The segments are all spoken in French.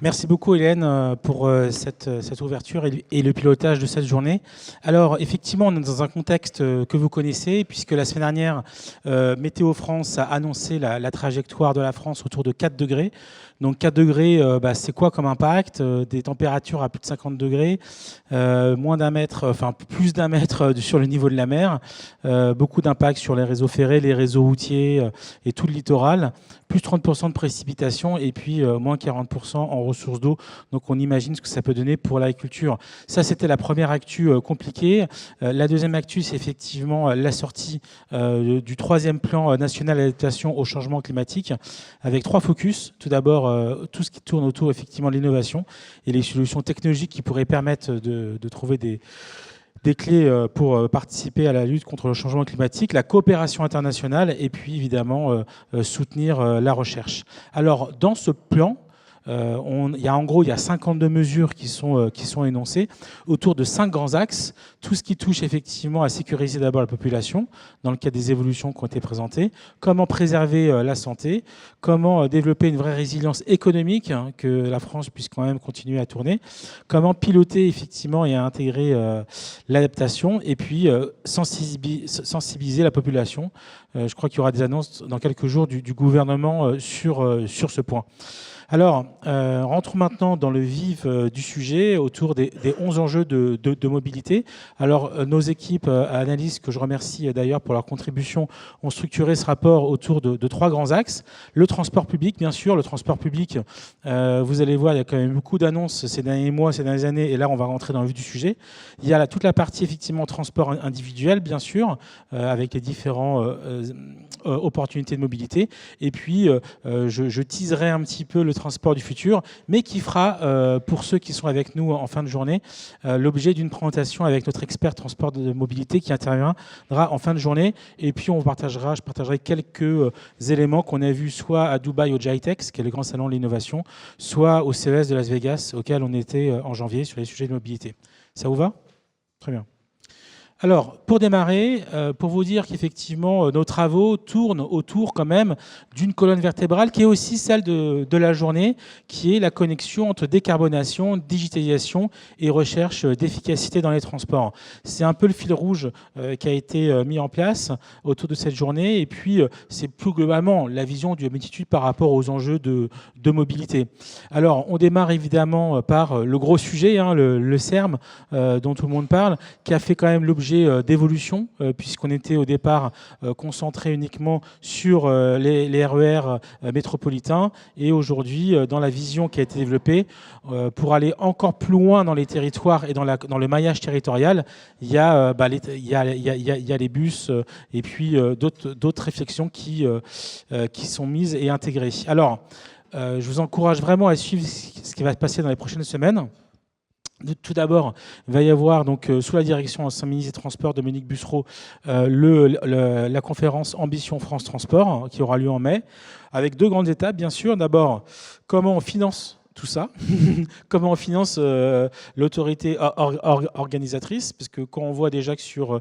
Merci beaucoup Hélène pour cette ouverture et le pilotage de cette journée. Alors effectivement, on est dans un contexte que vous connaissez, puisque la semaine dernière, Météo France a annoncé la trajectoire de la France autour de 4 degrés. Donc 4 degrés, c'est quoi comme impact? Des températures à plus de 50 degrés, moins d'un mètre, enfin plus d'un mètre sur le niveau de la mer, beaucoup d'impact sur les réseaux ferrés, les réseaux routiers et tout le littoral, plus 30% de précipitations et puis moins 40% en ressources d'eau. Donc on imagine ce que ça peut donner pour l'agriculture. Ça, c'était la première actu compliquée. La deuxième actu, c'est effectivement la sortie du troisième plan national d'adaptation au changement climatique, avec 3 focus. Tout d'abord, tout ce qui tourne autour effectivement de l'innovation et les solutions technologiques qui pourraient permettre de trouver des clés pour participer à la lutte contre le changement climatique, la coopération internationale et puis évidemment soutenir la recherche. Alors dans ce plan, il y a 52 mesures qui sont énoncées autour de 5 grands axes. Tout ce qui touche effectivement à sécuriser d'abord la population, dans le cadre des évolutions qui ont été présentées, comment préserver la santé, comment développer une vraie résilience économique, hein, que la France puisse quand même continuer à tourner, comment piloter effectivement et intégrer l'adaptation, et puis sensibiliser la population. Je crois qu'il y aura des annonces dans quelques jours du gouvernement sur ce point. Alors, rentrons maintenant dans le vif du sujet autour des 11 enjeux de mobilité. Alors, nos équipes analystes, que je remercie d'ailleurs pour leur contribution, ont structuré ce rapport autour de 3 grands axes. Le transport public, bien sûr. Le transport public, vous allez voir, il y a quand même beaucoup d'annonces ces derniers mois, ces dernières années, et là, on va rentrer dans le vif du sujet. Il y a toute la partie, effectivement, transport individuel, bien sûr, avec les différentes opportunités de mobilité. Et puis, je teaserai un petit peu le transport du futur, mais qui fera, pour ceux qui sont avec nous en fin de journée, l'objet d'une présentation avec notre expert transport de mobilité qui interviendra en fin de journée. Et puis, je partagerai quelques éléments qu'on a vus soit à Dubaï au GITEX, qui est le grand salon de l'innovation, soit au CES de Las Vegas, auquel on était en janvier sur les sujets de mobilité. Ça vous va? Très bien. Alors, pour démarrer, pour vous dire qu'effectivement, nos travaux tournent autour quand même d'une colonne vertébrale qui est aussi celle de la journée, qui est la connexion entre décarbonation, digitalisation et recherche d'efficacité dans les transports. C'est un peu le fil rouge qui a été mis en place autour de cette journée. Et puis, c'est plus globalement la vision du Multitude par rapport aux enjeux de mobilité. Alors, on démarre évidemment par le gros sujet, hein, le CERM, dont tout le monde parle, qui a fait quand même l'objet d'évolution, puisqu'on était au départ concentré uniquement sur les RER métropolitains. Et aujourd'hui, dans la vision qui a été développée, pour aller encore plus loin dans les territoires et dans le maillage territorial, il y a les bus et puis d'autres réflexions qui sont mises et intégrées. Alors, je vous encourage vraiment à suivre ce qui va se passer dans les prochaines semaines. Tout d'abord, il va y avoir donc sous la direction de ministre des Transports, Dominique Bussereau, la conférence Ambition France Transport, hein, qui aura lieu en mai, avec 2 grandes étapes, bien sûr. D'abord, comment on finance tout ça, comment on finance l'autorité organisatrice, parce que quand on voit déjà que sur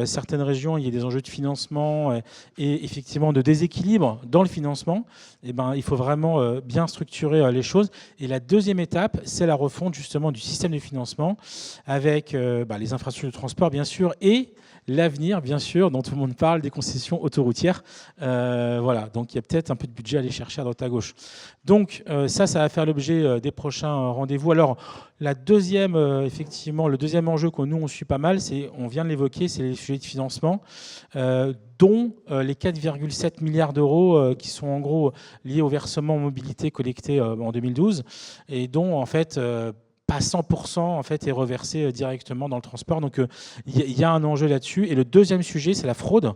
certaines régions, il y a des enjeux de financement et effectivement de déséquilibre dans le financement, eh ben, il faut vraiment bien structurer les choses. Et la deuxième étape, c'est la refonte justement du système de financement avec les infrastructures de transport, bien sûr, et l'avenir, bien sûr, dont tout le monde parle, des concessions autoroutières. Voilà, donc il y a peut-être un peu de budget à aller chercher à droite à gauche. Donc ça va faire l'objet des prochains rendez-vous. Alors, effectivement, le deuxième enjeu que nous, on suit pas mal, on vient de l'évoquer, c'est les sujets de financement, dont les 4,7 milliards d'euros qui sont en gros liés au versement mobilité collecté en 2012, et dont, en fait, pas 100% en fait, est reversé directement dans le transport. Donc, il y a un enjeu là-dessus. Et le deuxième sujet, c'est la fraude.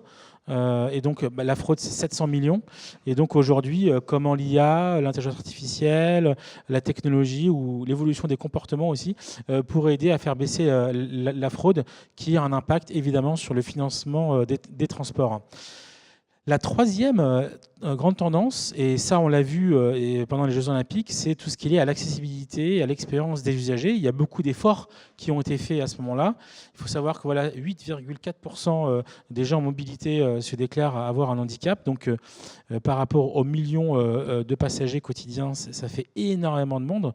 Et donc, la fraude, c'est 700 millions. Et donc, aujourd'hui, comment l'IA, l'intelligence artificielle, la technologie ou l'évolution des comportements aussi pourrait aider à faire baisser la fraude, qui a un impact, évidemment, sur le financement des transports. La troisième grande tendance, et ça on l'a vu pendant les Jeux Olympiques, c'est tout ce qui est lié à l'accessibilité, à l'expérience des usagers. Il y a beaucoup d'efforts qui ont été faits à ce moment-là. Il faut savoir que voilà, 8,4% des gens en mobilité se déclarent avoir un handicap. Donc par rapport aux millions de passagers quotidiens, ça fait énormément de monde.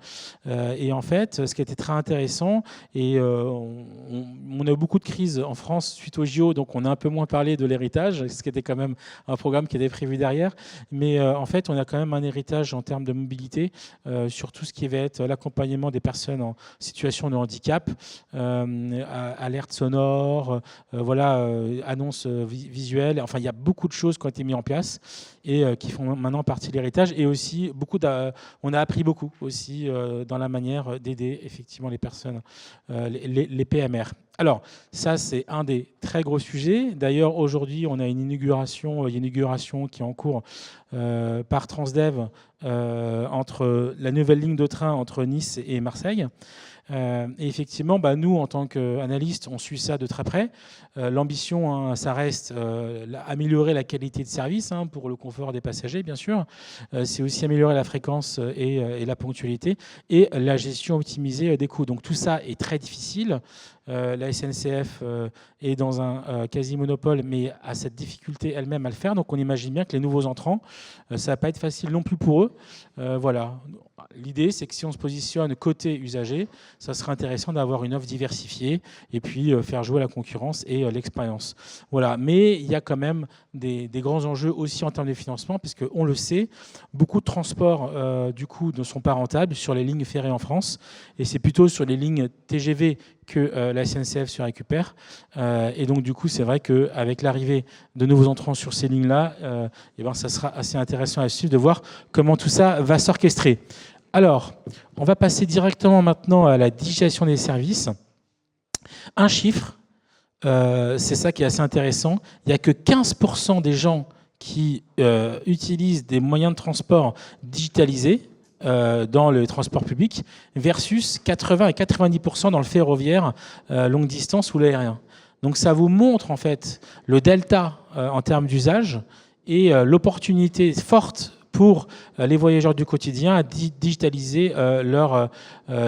Et en fait, ce qui était très intéressant, et on a eu beaucoup de crises en France suite au JO, donc on a un peu moins parlé de l'héritage, ce qui était quand même un programme qui était prévu derrière. Mais en fait, on a quand même un héritage en termes de mobilité sur tout ce qui va être l'accompagnement des personnes en situation de handicap, alerte sonore, voilà, annonces visuelles. Enfin, il y a beaucoup de choses qui ont été mises en place et qui font maintenant partie de l'héritage. Et aussi, on a appris beaucoup aussi dans la manière d'aider effectivement les personnes, les PMR. Alors, ça, c'est un des très gros sujets. D'ailleurs, aujourd'hui, on a une inauguration qui est en cours par Transdev entre la nouvelle ligne de train entre Nice et Marseille. Et effectivement, nous, en tant qu'analystes, on suit ça de très près. L'ambition, ça reste améliorer la qualité de service pour le confort des passagers, bien sûr. C'est aussi améliorer la fréquence et la ponctualité et la gestion optimisée des coûts. Donc tout ça est très difficile. La SNCF est dans un quasi-monopole, mais a cette difficulté elle-même à le faire. Donc on imagine bien que les nouveaux entrants, ça ne va pas être facile non plus pour eux. Voilà. L'idée, c'est que si on se positionne côté usager, ça serait intéressant d'avoir une offre diversifiée et puis faire jouer la concurrence et l'expérience. Voilà. Mais il y a quand même des grands enjeux aussi en termes de financement, puisqu'on le sait, beaucoup de transports du coup ne sont pas rentables sur les lignes ferrées en France, et c'est plutôt sur les lignes TGV que la SNCF se récupère. Et donc du coup, c'est vrai qu'avec l'arrivée de nouveaux entrants sur ces lignes-là, ça sera assez intéressant à suivre de voir comment tout ça va s'orchestrer. Alors, on va passer directement maintenant à la digitalisation des services. Un chiffre, c'est ça qui est assez intéressant. Il n'y a que 15% des gens qui utilisent des moyens de transport digitalisés dans le transport public versus 80 et 90% dans le ferroviaire, longue distance ou l'aérien. Donc ça vous montre en fait le delta en termes d'usage et l'opportunité forte pour les voyageurs du quotidien à digitaliser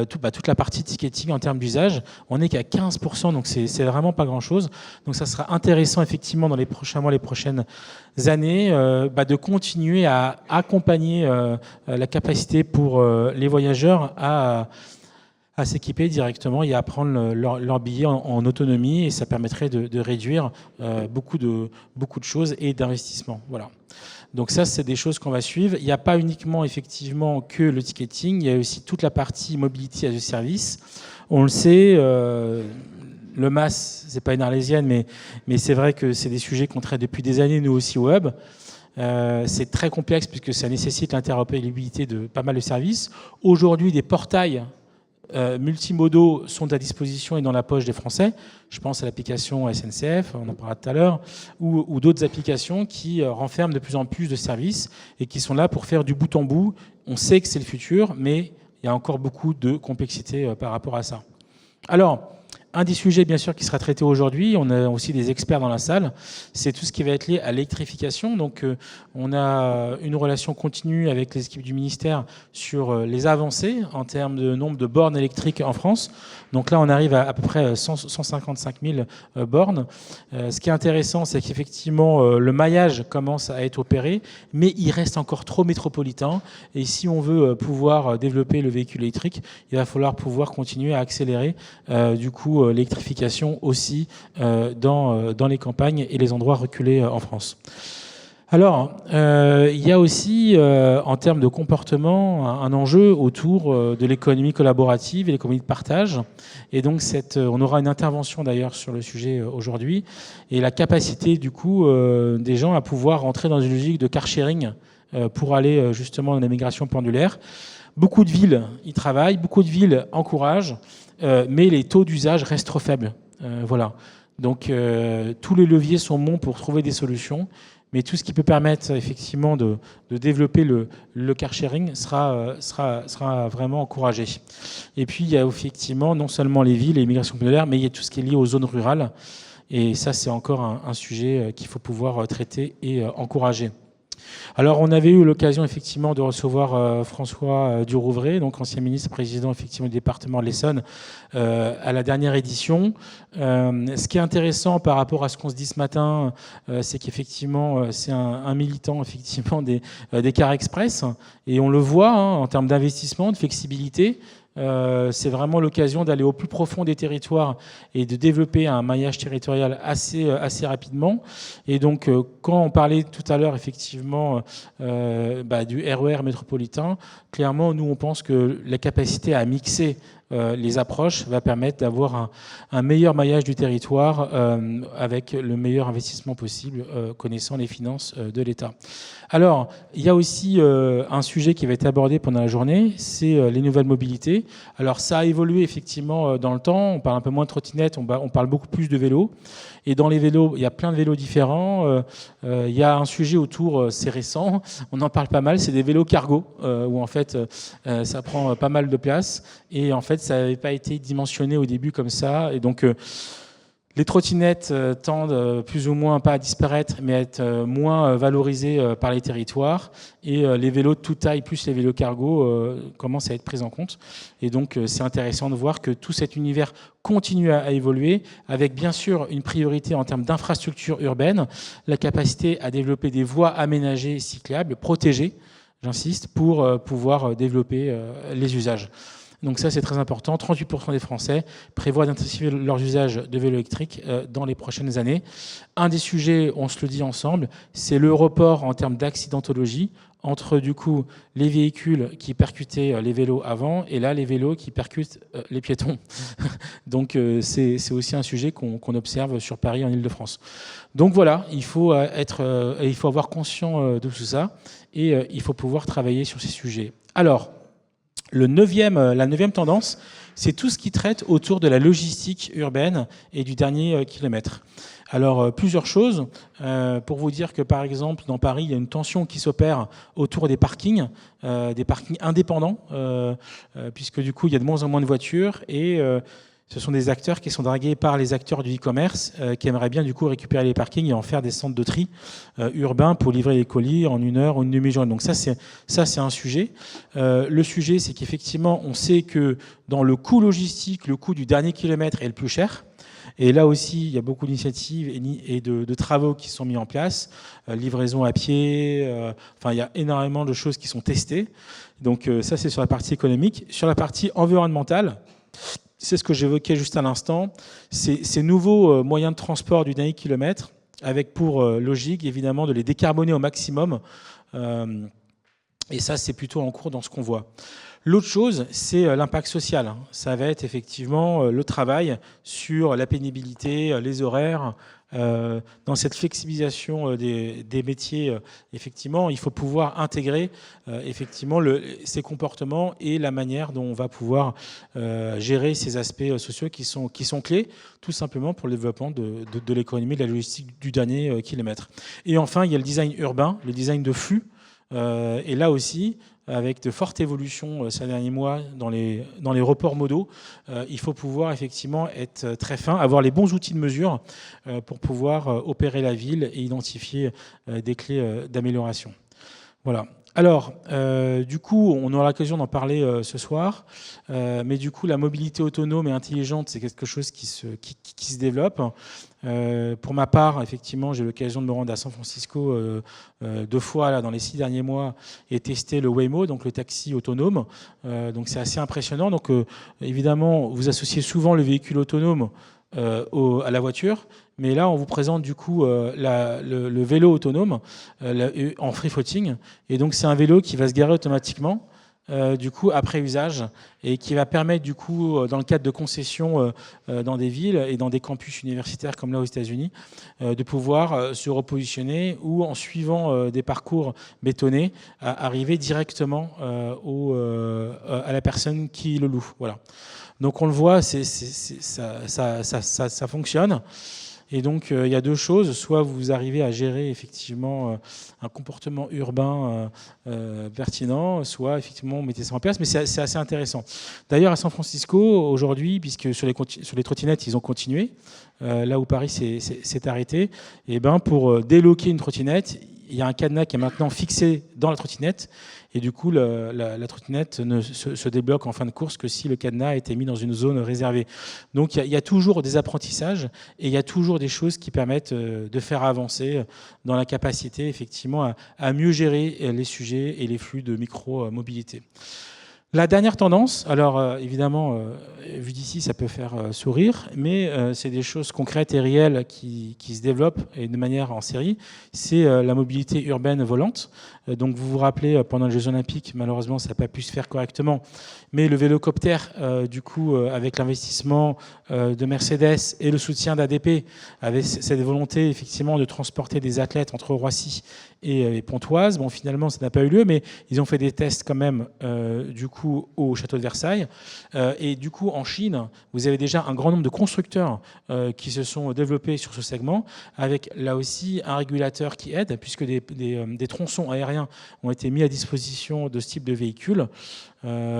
toute la partie ticketing en termes d'usage. On n'est qu'à 15%, donc c'est vraiment pas grand-chose. Donc ça sera intéressant effectivement dans les prochains mois, les prochaines années, de continuer à accompagner la capacité pour les voyageurs à s'équiper directement et à prendre leur billet en autonomie, et ça permettrait de réduire beaucoup de choses et d'investissements. Voilà. Donc ça, c'est des choses qu'on va suivre. Il n'y a pas uniquement effectivement que le ticketing, il y a aussi toute la partie mobility as a service. On le sait, le MaaS, c'est pas une arlésienne, mais c'est vrai que c'est des sujets qu'on traite depuis des années, nous aussi, au Hub. C'est très complexe puisque ça nécessite l'interopérabilité de pas mal de services. Aujourd'hui, des portails multimodaux sont à disposition et dans la poche des Français. Je pense à l'application SNCF, on en parlera tout à l'heure, ou d'autres applications qui renferment de plus en plus de services et qui sont là pour faire du bout en bout. On sait que c'est le futur, mais il y a encore beaucoup de complexité par rapport à ça. Alors, un des sujets, bien sûr, qui sera traité aujourd'hui, on a aussi des experts dans la salle, c'est tout ce qui va être lié à l'électrification. Donc, on a une relation continue avec les équipes du ministère sur les avancées en termes de nombre de bornes électriques en France. Donc là, on arrive à peu près 155 000 bornes. Ce qui est intéressant, c'est qu'effectivement, le maillage commence à être opéré, mais il reste encore trop métropolitain. Et si on veut pouvoir développer le véhicule électrique, il va falloir pouvoir continuer à accélérer, du coup, l'électrification aussi dans les campagnes et les endroits reculés en France. Alors, il y a aussi, en termes de comportement, un enjeu autour de l'économie collaborative et l'économie de partage. Et donc, on aura une intervention d'ailleurs sur le sujet aujourd'hui, et la capacité du coup des gens à pouvoir rentrer dans une logique de car sharing pour aller justement dans la migration pendulaire. Beaucoup de villes y travaillent, beaucoup de villes encouragent, mais les taux d'usage restent trop faibles. Voilà. Donc, tous les leviers sont bons pour trouver des solutions. Mais tout ce qui peut permettre effectivement de développer le car sharing sera vraiment encouragé. Et puis il y a effectivement non seulement les villes et les migrations pendulaires, mais il y a tout ce qui est lié aux zones rurales. Et ça, c'est encore un sujet qu'il faut pouvoir traiter et encourager. Alors, on avait eu l'occasion effectivement de recevoir François Durouvray, donc ancien ministre président effectivement du département de l'Essonne, à la dernière édition. Ce qui est intéressant par rapport à ce qu'on se dit ce matin, c'est qu'effectivement, c'est un militant effectivement des cars express, et on le voit hein, en termes d'investissement, de flexibilité. C'est vraiment l'occasion d'aller au plus profond des territoires et de développer un maillage territorial assez rapidement. Et donc, quand on parlait tout à l'heure effectivement du RER métropolitain, clairement, nous, on pense que la capacité à mixer les approches va permettre d'avoir un meilleur maillage du territoire avec le meilleur investissement possible, connaissant les finances de l'État. Alors, il y a aussi un sujet qui va être abordé pendant la journée, c'est les nouvelles mobilités. Alors, ça a évolué effectivement dans le temps. On parle un peu moins de trottinettes, on parle beaucoup plus de vélos. Et dans les vélos, il y a plein de vélos différents. Il y a un sujet autour, c'est récent, on en parle pas mal, c'est des vélos cargo, où en fait, ça prend pas mal de place. Et en fait, ça n'avait pas été dimensionné au début comme ça. Et donc, les trottinettes tendent plus ou moins pas à disparaître, mais à être moins valorisées par les territoires. Et les vélos de toute taille, plus les vélos cargo, commencent à être pris en compte. Et donc, c'est intéressant de voir que tout cet univers continue à évoluer, avec bien sûr une priorité en termes d'infrastructures urbaines, la capacité à développer des voies aménagées, cyclables, protégées, j'insiste, pour pouvoir développer les usages. Donc ça, c'est très important. 38% des Français prévoient d'intensifier leur usage de vélo électrique dans les prochaines années. Un des sujets, on se le dit ensemble, c'est le report en termes d'accidentologie entre du coup les véhicules qui percutaient les vélos avant et là les vélos qui percutent les piétons. Donc c'est aussi un sujet qu'on observe sur Paris en Île-de-France. Donc voilà, il faut avoir conscience de tout ça et il faut pouvoir travailler sur ces sujets. Alors, la neuvième tendance, c'est tout ce qui traite autour de la logistique urbaine et du dernier kilomètre. Alors, plusieurs choses. Pour vous dire que, par exemple, dans Paris, il y a une tension qui s'opère autour des parkings indépendants, puisque du coup, il y a de moins en moins de voitures et ce sont des acteurs qui sont dragués par les acteurs du e-commerce qui aimeraient bien du coup récupérer les parkings et en faire des centres de tri urbains pour livrer les colis en 1 heure ou une demi-journée. Donc ça, c'est un sujet. Le sujet, c'est qu'effectivement, on sait que dans le coût logistique, le coût du dernier kilomètre est le plus cher. Et là aussi, il y a beaucoup d'initiatives et de travaux qui sont mis en place. Livraison à pied, il y a énormément de choses qui sont testées. Donc ça, c'est sur la partie économique. Sur la partie environnementale, c'est ce que j'évoquais juste à l'instant, ces nouveaux moyens de transport du dernier kilomètre, avec pour logique, évidemment, de les décarboner au maximum. Et ça, c'est plutôt en cours dans ce qu'on voit. L'autre chose, c'est l'impact social. Ça va être effectivement le travail sur la pénibilité, les horaires. Dans cette flexibilisation des métiers, effectivement, il faut pouvoir intégrer effectivement ces comportements et la manière dont on va pouvoir gérer ces aspects sociaux qui sont clés, tout simplement pour le développement de l'économie, de la logistique du dernier kilomètre. Et enfin, il y a le design urbain, le design de flux. Et là aussi, avec de fortes évolutions ces derniers mois dans les reports modaux, il faut pouvoir effectivement être très fin, avoir les bons outils de mesure pour pouvoir opérer la ville et identifier des clés d'amélioration. Voilà. Alors, du coup, on aura l'occasion d'en parler ce soir, mais du coup, la mobilité autonome et intelligente, c'est quelque chose qui se développe. Pour ma part, effectivement, j'ai eu l'occasion de me rendre à San Francisco 2 fois là, dans les 6 derniers mois et tester le Waymo, donc le taxi autonome. Donc c'est assez impressionnant. Donc évidemment, vous associez souvent le véhicule autonome à la voiture, mais là on vous présente du coup le vélo autonome en free-floating, et donc c'est un vélo qui va se garer automatiquement du coup après usage et qui va permettre du coup dans le cadre de concessions dans des villes et dans des campus universitaires comme là aux États-Unis de pouvoir se repositionner ou en suivant des parcours bétonnés arriver directement à la personne qui le loue. Voilà. Donc on le voit, ça fonctionne. Et donc il y a 2 choses, soit vous arrivez à gérer effectivement un comportement urbain pertinent, soit effectivement vous mettez ça en place, mais c'est assez intéressant. D'ailleurs à San Francisco aujourd'hui, puisque sur les trottinettes ils ont continué, là où Paris s'est arrêté, et ben pour déloquer une trottinette, il y a un cadenas qui est maintenant fixé dans la trottinette, et du coup, la trottinette ne se débloque en fin de course que si le cadenas a été mis dans une zone réservée. Donc il y a toujours des apprentissages, et il y a toujours des choses qui permettent de faire avancer dans la capacité, effectivement, à mieux gérer les sujets et les flux de micro-mobilité. La dernière tendance, alors évidemment, vu d'ici, ça peut faire sourire, mais c'est des choses concrètes et réelles qui se développent et de manière en série. C'est la mobilité urbaine volante. Donc vous vous rappelez, pendant les Jeux Olympiques, malheureusement, ça n'a pas pu se faire correctement, mais le vélocoptère, du coup, avec l'investissement de Mercedes et le soutien d'ADP, avait cette volonté effectivement de transporter des athlètes entre Roissy et Pontoise. Bon, finalement, ça n'a pas eu lieu, mais ils ont fait des tests quand même, du coup, au château de Versailles. Et du coup, en Chine, vous avez déjà un grand nombre de constructeurs qui se sont développés sur ce segment, avec là aussi un régulateur qui aide, puisque des tronçons aériens ont été mis à disposition de ce type de véhicules.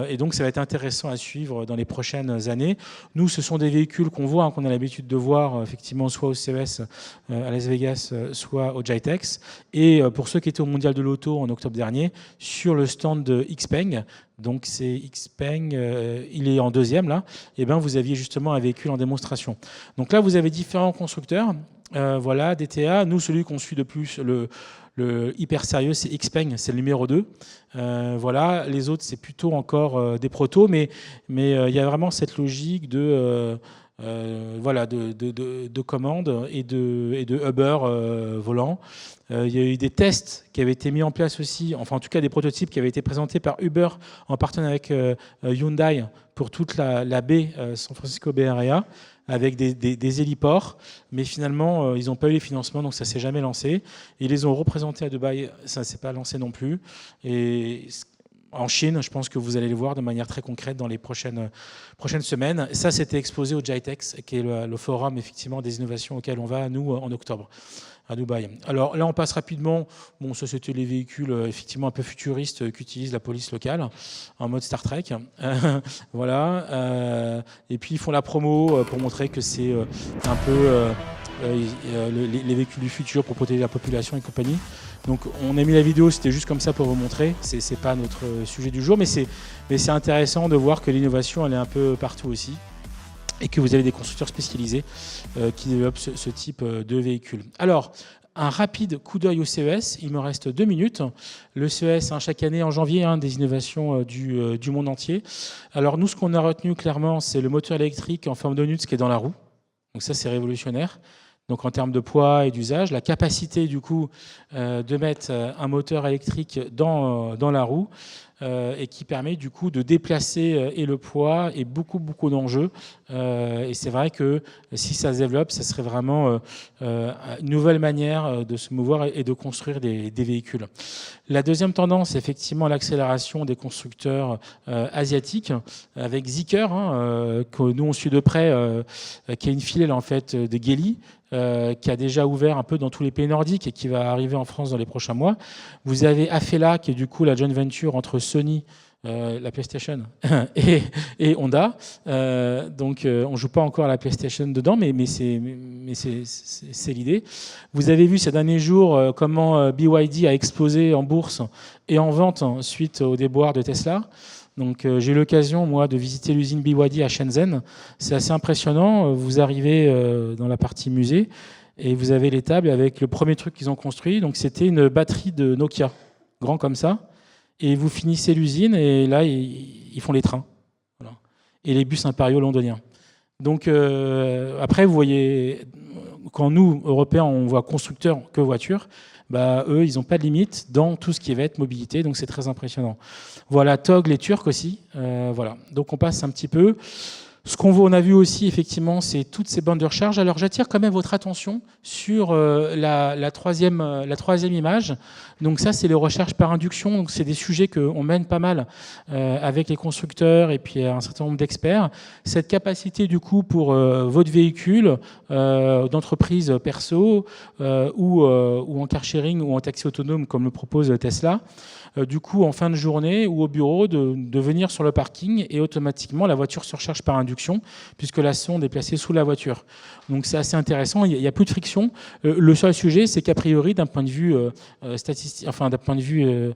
Et donc, ça va être intéressant à suivre dans les prochaines années. Nous, ce sont des véhicules qu'on voit, qu'on a l'habitude de voir, effectivement, soit au CES à Las Vegas, soit au GITEX. Et pour ceux qui étaient au Mondial de l'Auto en octobre dernier, sur le stand de XPeng, donc c'est XPeng, il est en deuxième là, et ben vous aviez justement un véhicule en démonstration. Donc là, vous avez différents constructeurs. Voilà, DTA. Nous, celui qu'on suit de plus, le hyper sérieux, c'est XPeng, c'est le numéro 2. Voilà, les autres, c'est plutôt encore des protos, mais il y a vraiment cette logique de commande et de Uber volant. Il y a eu des tests qui avaient été mis en place aussi, enfin en tout cas des prototypes qui avaient été présentés par Uber en partenariat avec Hyundai pour toute la baie San Francisco Bay Area, avec des héliports, mais finalement, ils n'ont pas eu les financements, donc ça ne s'est jamais lancé. Ils les ont représentés à Dubaï, ça ne s'est pas lancé non plus. Et en Chine, je pense que vous allez le voir de manière très concrète dans les prochaines semaines. Ça, c'était exposé au GITEX, qui est le forum effectivement des innovations auxquelles on va, nous, en octobre, à Dubaï. Alors là, on passe rapidement. Bon, ça, c'était les véhicules effectivement un peu futuristes qu'utilise la police locale, en mode Star Trek. Voilà. Et puis, ils font la promo pour montrer que c'est un peu les véhicules du futur pour protéger la population et compagnie. Donc, on a mis la vidéo, c'était juste comme ça pour vous montrer. C'est pas notre sujet du jour, mais c'est intéressant de voir que l'innovation, elle est un peu partout aussi, et que vous avez des constructeurs spécialisés qui développent ce type de véhicule. Alors, un rapide coup d'œil au CES, il me reste 2 minutes. Le CES, chaque année en janvier, des innovations du monde entier. Alors nous, ce qu'on a retenu clairement, c'est le moteur électrique en forme de nuts qui est dans la roue. Donc ça, c'est révolutionnaire. Donc en termes de poids et d'usage, la capacité du coup de mettre un moteur électrique dans la roue et qui permet du coup de déplacer et le poids et beaucoup d'enjeux. Et c'est vrai que si ça se développe, ça serait vraiment une nouvelle manière de se mouvoir et de construire des véhicules. La deuxième tendance, c'est effectivement l'accélération des constructeurs asiatiques avec Zeekr, que nous on suit de près, qui est une filiale en fait de Geely, qui a déjà ouvert un peu dans tous les pays nordiques et qui va arriver en France dans les prochains mois. Vous avez Afela, qui est du coup la joint venture entre Sony, la PlayStation, et Honda. Donc on ne joue pas encore à la PlayStation dedans, mais c'est l'idée. Vous avez vu ces derniers jours comment BYD a explosé en bourse et en vente suite au déboire de Tesla. Donc j'ai eu l'occasion, moi, de visiter l'usine BYD à Shenzhen. C'est assez impressionnant. Vous arrivez dans la partie musée et vous avez les tables avec le premier truc qu'ils ont construit. Donc c'était une batterie de Nokia, grand comme ça. Et vous finissez l'usine et là, ils font les trains. Voilà. Et les bus impériaux londoniens. Donc après, vous voyez, quand nous, Européens, on voit constructeurs que voitures, eux, ils n'ont pas de limite dans tout ce qui va être mobilité, donc c'est très impressionnant. Voilà, TOG, les Turcs aussi. Voilà. Donc on passe un petit peu. Ce qu'on a vu aussi, effectivement, c'est toutes ces bandes de recharge. Alors j'attire quand même votre attention sur la troisième image. Donc ça, c'est les recharges par induction. Donc c'est des sujets qu'on mène pas mal avec les constructeurs et puis un certain nombre d'experts. Cette capacité, du coup, pour votre véhicule d'entreprise perso ou en car sharing ou en taxi autonome, comme le propose Tesla, du coup, en fin de journée ou au bureau, de venir sur le parking et automatiquement, la voiture se recharge par induction. induction, puisque la sonde est placée sous la voiture. Donc c'est assez intéressant, il y a plus de friction. Le seul sujet, c'est qu'a priori, d'un point de vue statistique, enfin d'un point de vue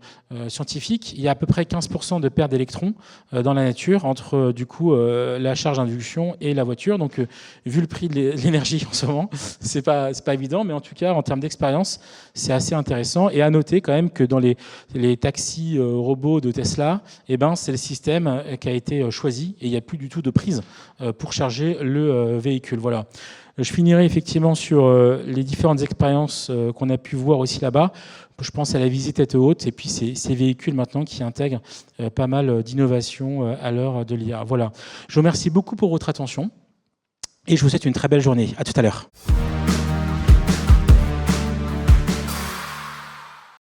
scientifique, il y a à peu près 15% de perte d'électrons dans la nature entre du coup la charge d'induction et la voiture. Donc vu le prix de l'énergie en ce moment, c'est pas évident, mais en tout cas en termes d'expérience, c'est assez intéressant. Et à noter quand même que dans les taxis robots de Tesla, eh ben c'est le système qui a été choisi et il n'y a plus du tout de prise pour charger le véhicule. Voilà. Je finirai effectivement sur les différentes expériences qu'on a pu voir aussi là-bas. Je pense à la visite tête haute et puis ces véhicules maintenant qui intègrent pas mal d'innovations à l'heure de l'IA. Voilà. Je vous remercie beaucoup pour votre attention et je vous souhaite une très belle journée. À tout à l'heure.